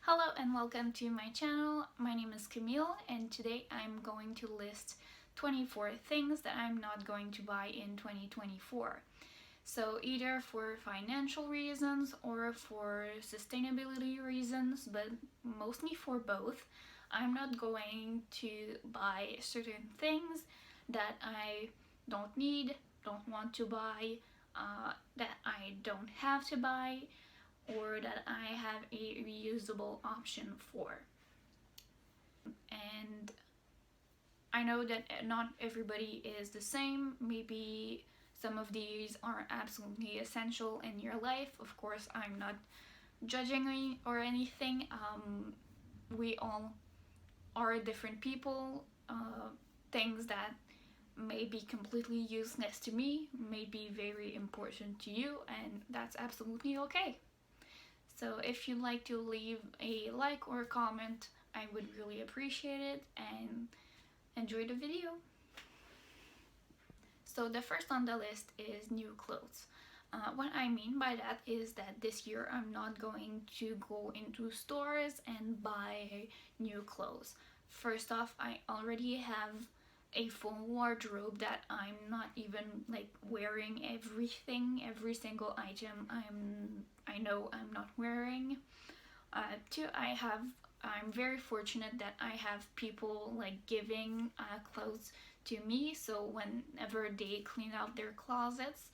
Hello and welcome to my channel. My name is Camille and today I'm going to list 24 things that I'm not going to buy in 2024. So either for financial reasons or for sustainability reasons, but mostly for both. I'm not going to buy certain things that I don't need, don't want to buy, that I don't have to buy, or that I have a reusable option for. And I know that not everybody is the same. Maybe some of these are absolutely essential in your life. Of course, I'm not judging or anything. We all are different people. Things that may be completely useless to me may be very important to you, and that's absolutely okay. So if you'd like to leave a like or a comment, I would really appreciate it, and enjoy the video. So the first on the list is new clothes. What I mean by that is that this year I'm not going to go into stores and buy new clothes. First off, I already have a full wardrobe that I'm not even like wearing every single item I know I'm not wearing. Two, I'm very fortunate that I have people like giving clothes to me. So whenever they clean out their closets,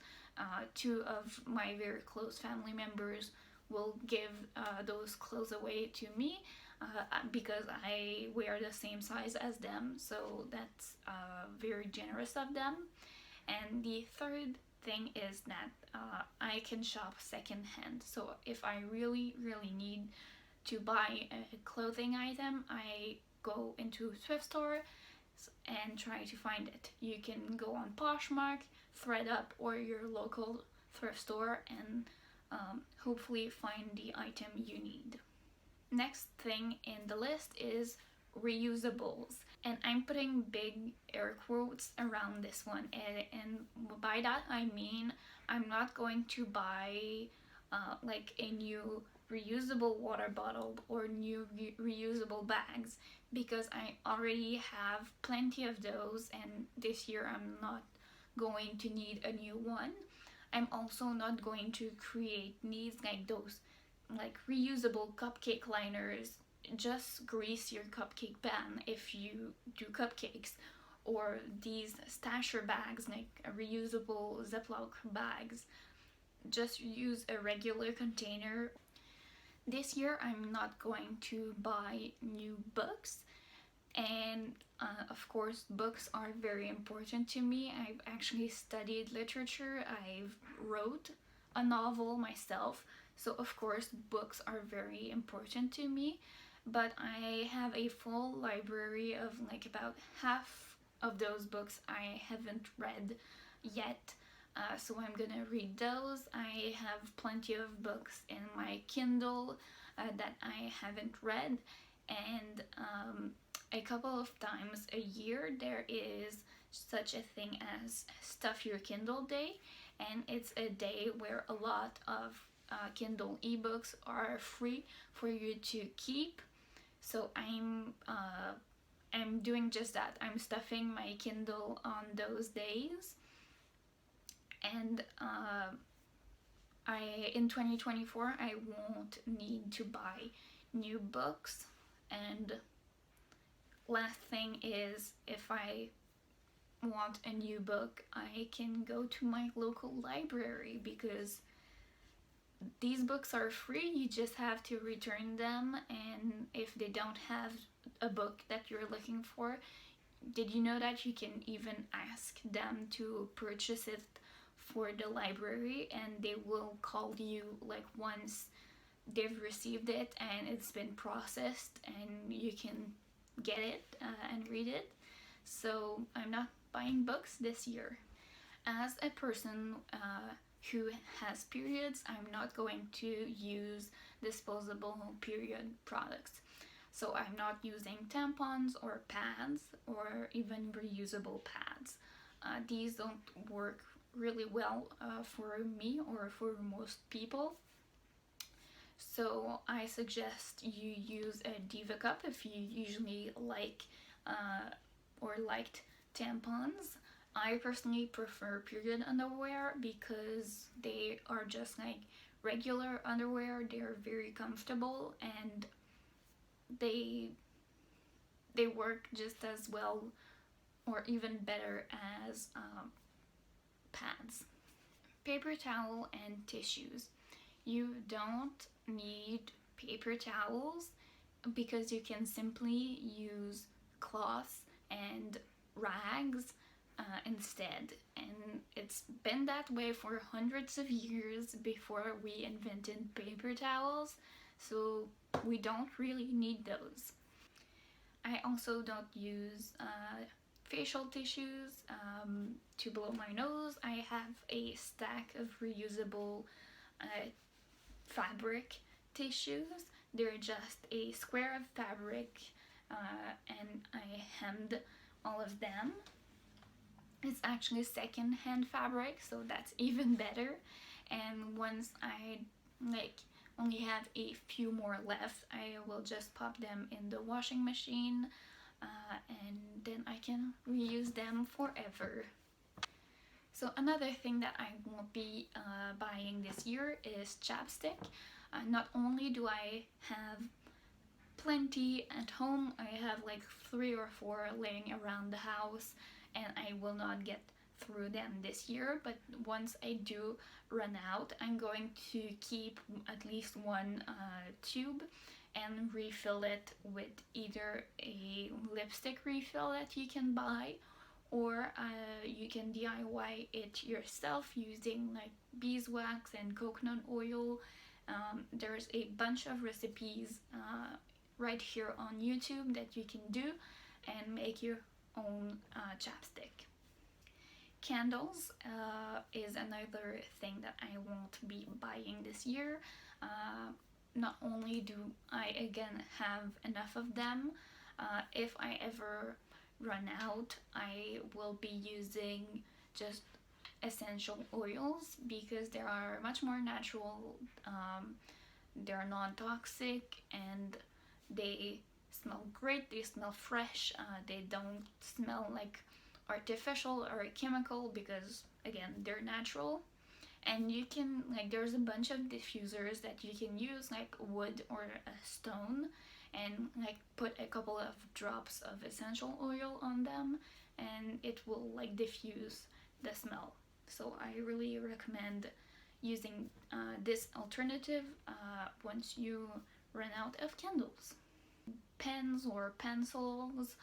two of my very close family members will give those clothes away to me because I wear the same size as them. So that's very generous of them. And the third thing is that I can shop secondhand. So if I really need to buy a clothing item, I go into a thrift store and try to find it. You can go on Poshmark, ThredUp, or your local thrift store and hopefully find the item you need. Next thing in the list is reusables, and I'm putting big air quotes around this one, and by that I mean I'm not going to buy like a new reusable water bottle or new reusable bags, because I already have plenty of those, and this year I'm not going to need a new one. I'm also not going to create needs like those like reusable cupcake liners. Just grease your cupcake pan if you do cupcakes, or these stasher bags like reusable Ziploc bags. Just use a regular container. This year I'm not going to buy new books, and of course books are very important to me. I've actually studied literature, I've wrote a novel myself, so of course books are very important to me. But I have a full library of like about half of those books I haven't read yet. So I'm gonna read those. I have plenty of books in my Kindle that I haven't read, and a couple of times a year there is such a thing as Stuff Your Kindle Day, and it's a day where a lot of Kindle ebooks are free for you to keep. So I'm doing just that. I'm stuffing my Kindle on those days, and I in 2024 I won't need to buy new books. And last thing is, if I want a new book, I can go to my local library, because these books are free. You just have to return them, and if they don't have a book that you're looking for, did you know that you can even ask them to purchase it for the library, and they will call you like once they've received it and it's been processed, and you can get it and read it. So I'm not buying books this year. As a person who has periods, I'm not going to use disposable period products. So I'm not using tampons or pads or even reusable pads. These don't work really well for me or for most people. So I suggest you use a Diva cup if you usually like uh, or liked tampons. I personally prefer period underwear because they are just like regular underwear. They're very comfortable and they they work just as well or even better as pads. Paper towel and tissues. You don't need paper towels because you can simply use cloths and rags instead. And it's been that way for hundreds of years before we invented paper towels, so we don't really need those. I also don't use facial tissues to blow my nose. I have a stack of reusable uh, fabric tissues. They're just a square of fabric and I hemmed all of them. It's actually second-hand fabric, so that's even better. And once I like only have a few more left, I will just pop them in the washing machine and then I can reuse them forever. So another thing that I won't be buying this year is chapstick. Not only do I have plenty at home, I have like 3 or 4 laying around the house and I will not get through them this year, but once I do run out, I'm going to keep at least one tube and refill it with either a lipstick refill that you can buy or you can DIY it yourself using like beeswax and coconut oil. There's a bunch of recipes right here on YouTube that you can do and make your own chapstick. Candles is another thing that I won't be buying this year. Not only do I again have enough of them, if I ever run out, I will be using just essential oils because they are much more natural, they're non-toxic, and they smell great, they smell fresh, they don't smell like artificial or chemical because again they're natural. And you can like there's a bunch of diffusers that you can use like wood or a stone and like put a couple of drops of essential oil on them and it will like diffuse the smell. So I really recommend using this alternative once you run out of candles. Pens or pencils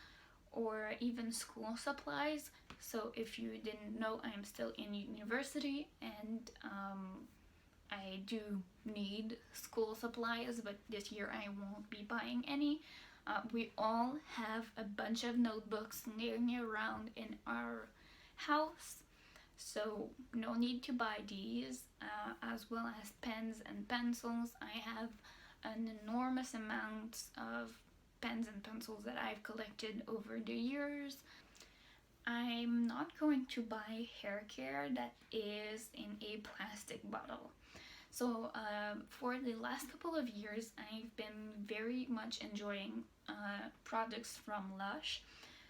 or even school supplies. So if you didn't know, I'm still in university and I do need school supplies, but this year I won't be buying any. We all have a bunch of notebooks laying around in our house, so no need to buy these, as well as pens and pencils. I have an enormous amount of pens and pencils that I've collected over the years. I'm not going to buy hair care that is in a plastic bottle. So for the last couple of years, I've been very much enjoying products from Lush.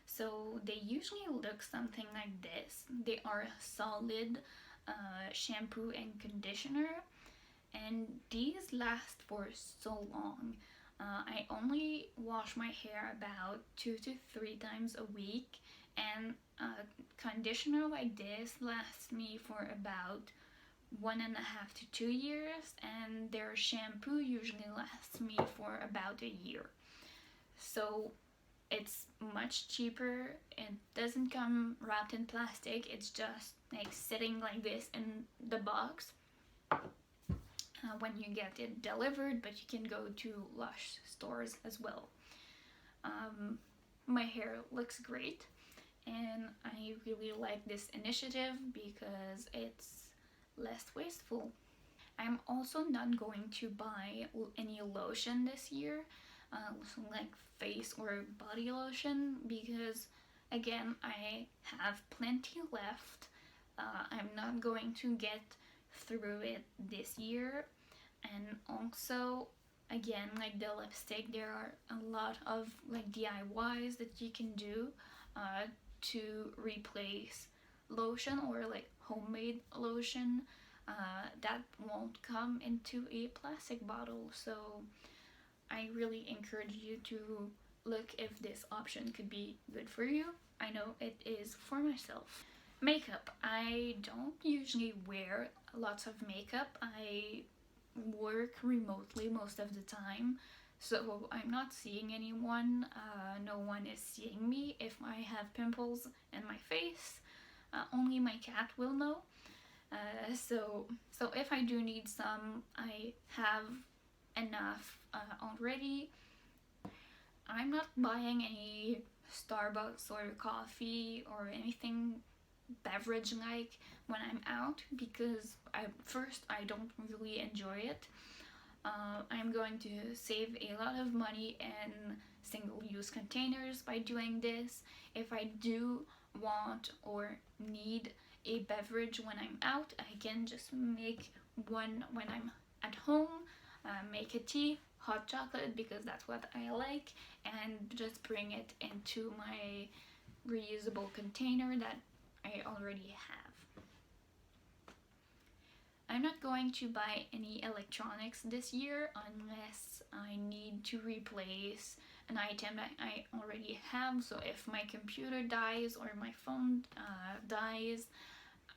So they usually look something like this. They are solid shampoo and conditioner, and these last for so long. I only wash my hair about 2 to 3 times a week, and conditioner like this lasts me for about 1.5 to 2 years, and their shampoo usually lasts me for about a year. So it's much cheaper. It doesn't come wrapped in plastic, it's just like sitting like this in the box when you get it delivered, but you can go to Lush stores as well. My hair looks great, and I really like this initiative because it's less wasteful. I'm also not going to buy any lotion this year, like face or body lotion, because again, I have plenty left. I'm not going to get through it this year. And also, again, like the lipstick, there are a lot of like DIYs that you can do to replace lotion or like homemade lotion that won't come into a plastic bottle. So I really encourage you to look if this option could be good for you. I know it is for myself. Makeup. I don't usually wear lots of makeup. I work remotely most of the time, so I'm not seeing anyone. No one is seeing me if I have pimples in my face. Only my cat will know. So if I do need some, I have enough already. I'm not buying any Starbucks or coffee or anything beverage like when I'm out because I don't really enjoy it. I'm going to save a lot of money in single-use containers by doing this. If I do want or need a beverage when I'm out, I can just make one when I'm at home, make a tea, hot chocolate because that's what I like, and just bring it into my reusable container that I already have. I'm not going to buy any electronics this year unless I need to replace an item that I already have. So if my computer dies or my phone dies,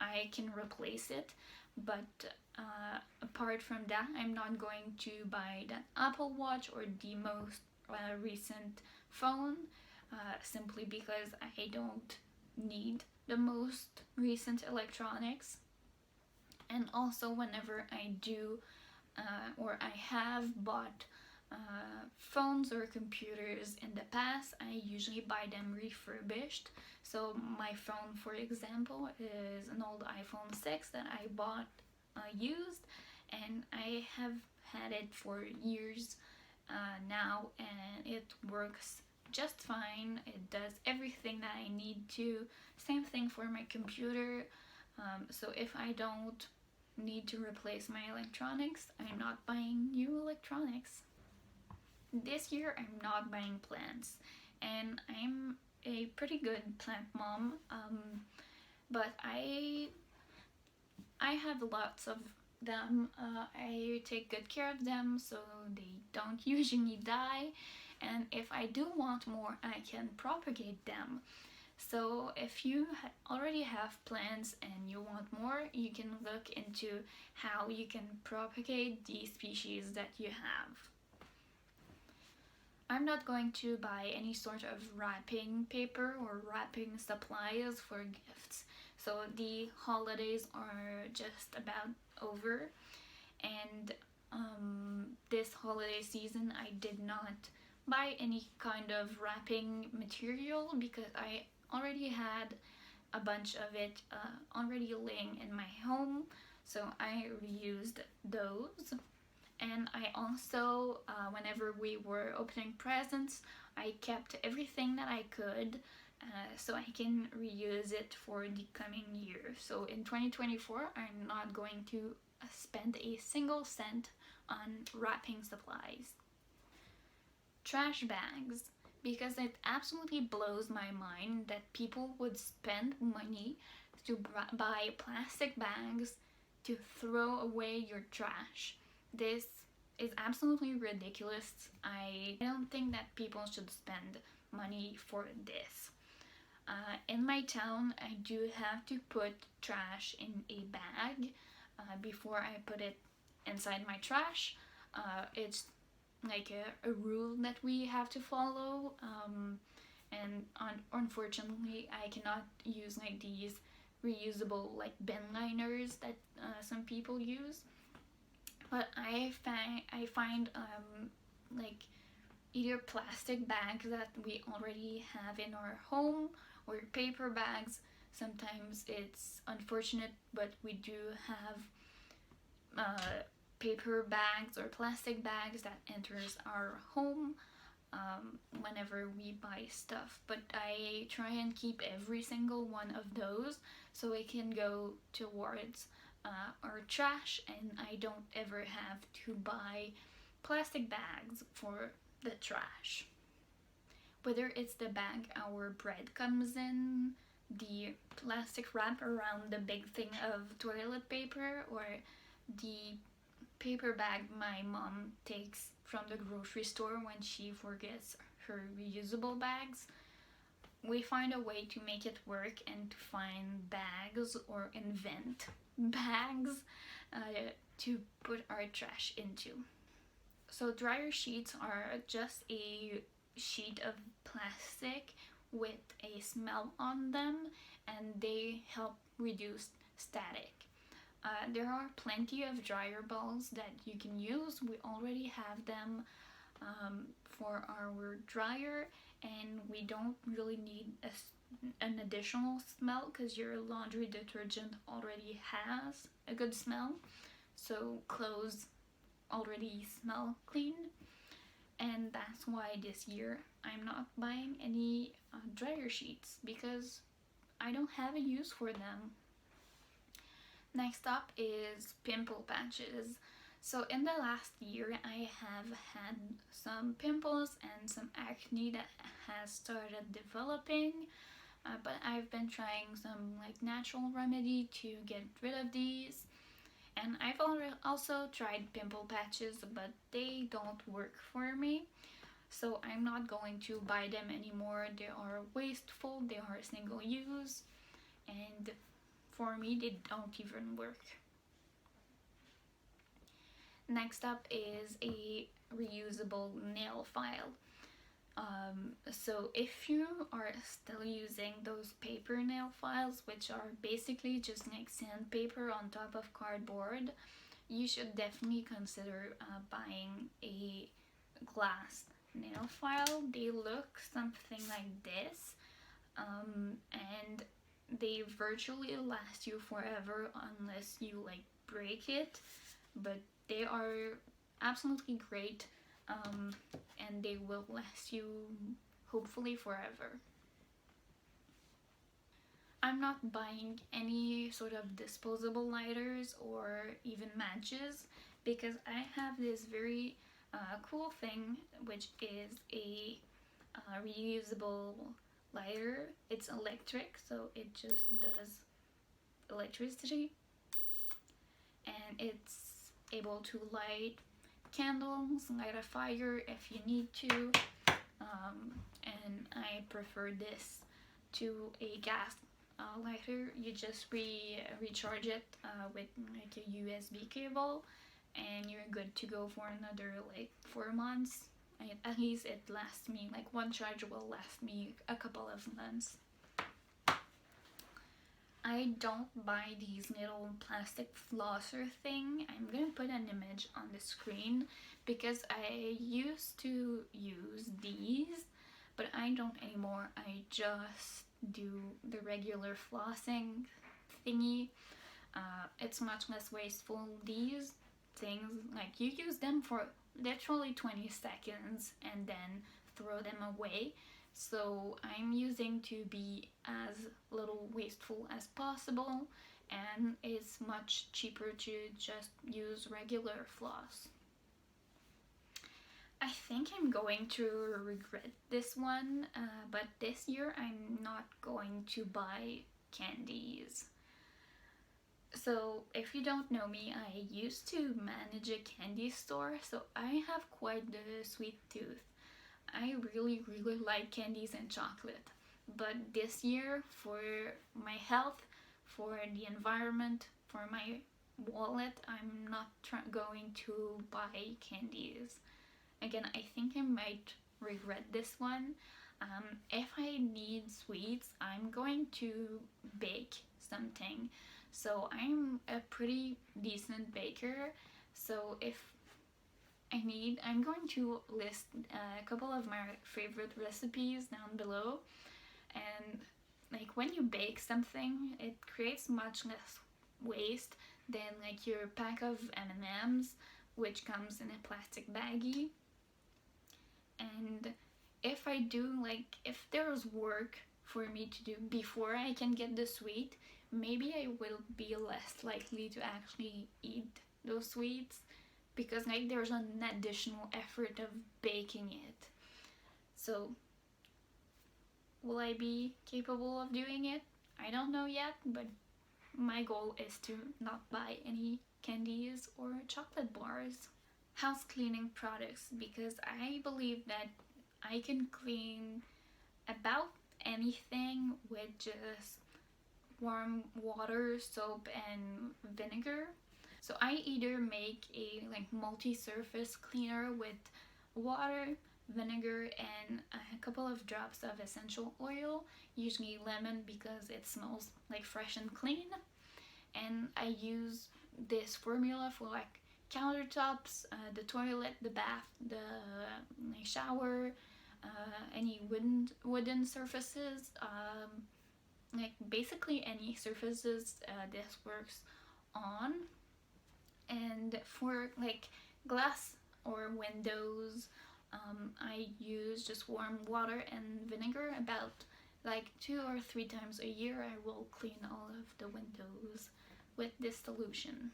I can replace it. But apart from that, I'm not going to buy that Apple Watch or the most recent phone simply because I don't need the most recent electronics. And also, whenever I do or I have bought phones or computers in the past, I usually buy them refurbished. So my phone, for example, is an old iPhone 6 that I bought used, and I have had it for years now, and it works just fine. It does everything that I need to. Same thing for my computer. So if I don't need to replace my electronics, I'm not buying new electronics. This year I'm not buying plants, and I'm a pretty good plant mom, but I have lots of them. I take good care of them so they don't usually die, and if I do want more, I can propagate them. So if you already have plants and you want more, you can look into how you can propagate the species that you have. I'm not going to buy any sort of wrapping paper or wrapping supplies for gifts. So the holidays are just about over, and this holiday season I did not buy any kind of wrapping material because I already had a bunch of it already laying in my home, so I reused those. And I also, whenever we were opening presents, I kept everything that I could so I can reuse it for the coming year. So in 2024, I'm not going to spend a single cent on wrapping supplies. Trash bags, because it absolutely blows my mind that people would spend money to buy plastic bags to throw away your trash. This is absolutely ridiculous. I don't think that people should spend money for this. In my town, I do have to put trash in a bag before I put it inside my trash. It's like a rule that we have to follow, and unfortunately I cannot use like these reusable like bin liners that some people use. But I find like either plastic bags that we already have in our home or paper bags. Sometimes it's unfortunate, but we do have paper bags or plastic bags that enters our home whenever we buy stuff. But I try and keep every single one of those so it can go towards our trash, and I don't ever have to buy plastic bags for the trash. Whether it's the bag our bread comes in, the plastic wrap around the big thing of toilet paper, or the paper bag my mom takes from the grocery store when she forgets her reusable bags, we find a way to make it work and to find bags or invent bags uh, to put our trash into. So, dryer sheets are just a sheet of plastic with a smell on them, and they help reduce static. There are plenty of dryer balls that you can use. We already have them for our dryer, and we don't really need an additional smell because your laundry detergent already has a good smell. So clothes already smell clean, and that's why this year I'm not buying any dryer sheets because I don't have a use for them. Next up is pimple patches. So in the last year I have had some pimples and some acne that has started developing, but I've been trying some like natural remedy to get rid of these. And I've also tried pimple patches, but they don't work for me. So I'm not going to buy them anymore. They are wasteful, they are single use, and for me they don't even work. Next up is a reusable nail file. So if you are still using those paper nail files, which are basically just like sandpaper on top of cardboard, you should definitely consider buying a glass nail file. They look something like this, and they virtually last you forever unless you like break it, but they are absolutely great, and they will last you hopefully forever. I'm not buying any sort of disposable lighters or even matches because I have this very cool thing, which is a reusable lighter. It's electric, so it just does electricity, and it's able to light candles, light a fire if you need to. And I prefer this to a gas lighter. You just recharge it with like a USB cable, and you're good to go for another like 4 months. At least it lasts me, like one charge will last me a couple of months. I don't buy these little plastic flosser thing. I'm gonna put an image on the screen because I used to use these, but I don't anymore. I just do the regular flossing thingy. It's much less wasteful. These things, like you use them for literally 20 seconds and then throw them away. So I'm using to be as little wasteful as possible, and it's much cheaper to just use regular floss. I think I'm going to regret this one, but this year I'm not going to buy candies. So, if you don't know me, I used to manage a candy store, so I have quite the sweet tooth. I really, really like candies and chocolate. But this year, for my health, for the environment, for my wallet, I'm not going to buy candies. Again, I think I might regret this one. If I need sweets, I'm going to bake something. So I'm a pretty decent baker. So if I'm going to list a couple of my favorite recipes down below. And like when you bake something, it creates much less waste than like your pack of M&Ms, which comes in a plastic baggie. And if there's work for me to do before I can get the sweet, maybe I will be less likely to actually eat those sweets, because like there's an additional effort of baking it. So will I be capable of doing it? I don't know yet, but my goal is to not buy any candies or chocolate bars. House cleaning products, because I believe that I can clean about anything with just warm water, soap, and vinegar. So I either make a like multi-surface cleaner with water, vinegar, and a couple of drops of essential oil, usually lemon because it smells like fresh and clean. And I use this formula for like countertops, the toilet, the bath, the shower, any wooden surfaces, like basically any surfaces this works on. And for like glass or windows, I use just warm water and vinegar. About like 2 or 3 times a year I will clean all of the windows with this solution.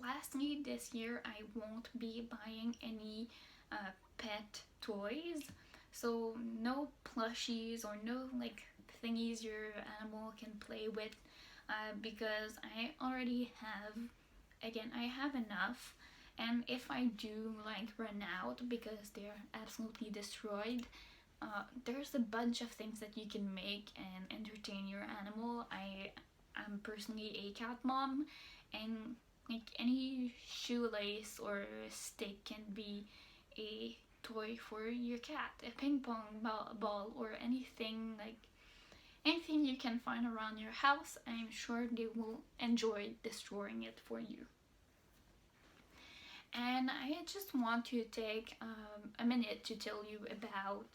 Lastly, this year I won't be buying any pet toys, so no plushies or no like thingies your animal can play with, because I already have, again, I have enough. And if I do like run out because they're absolutely destroyed, there's a bunch of things that you can make and entertain your animal. I'm personally a cat mom, and like any shoelace or stick can be a toy for your cat. A ping pong ball or anything, like anything you can find around your house, I'm sure they will enjoy destroying it for you. And I just want to take a minute to tell you about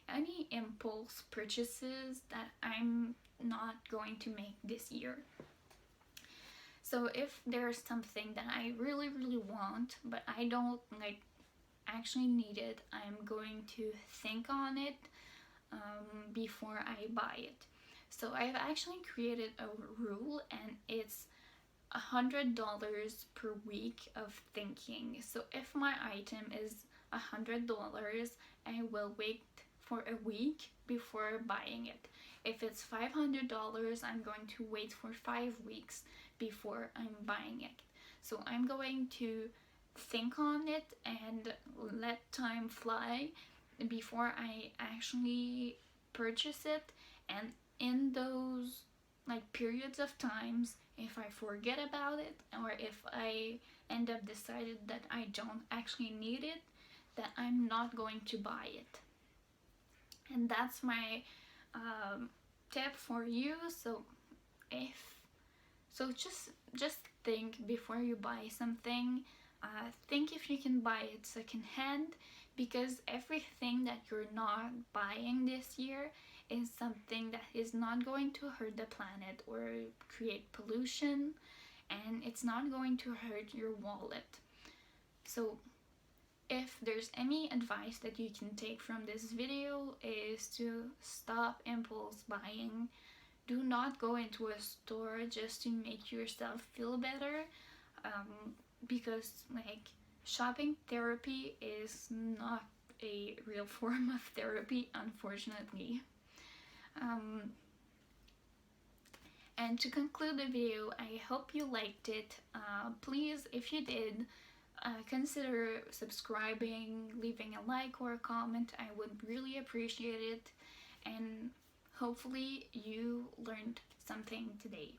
any impulse purchases that I'm not going to make this year. So if there's something that I really want but I don't like actually need it, I'm going to think on it before I buy it. So I've actually created a rule, and it's $100 per week of thinking. So if my item is $100, I will wait for a week before buying it. If it's $500, I'm going to wait for 5 weeks before I'm buying it. So I'm going to think on it and let time fly before I actually purchase it. And in those like periods of times, if I forget about it, or if I end up decided that I don't actually need it, that I'm not going to buy it. And that's my tip for you. Just think before you buy something. Think if you can buy it secondhand, because everything that you're not buying this year is something that is not going to hurt the planet or create pollution, and it's not going to hurt your wallet. So if there's any advice that you can take from this video, is to stop impulse buying. Do not go into a store just to make yourself feel better, because like shopping therapy is not a real form of therapy, unfortunately. And to conclude the video, I hope you liked it. Please, if you did, consider subscribing, leaving a like or a comment. I would really appreciate it. And hopefully you learned something today.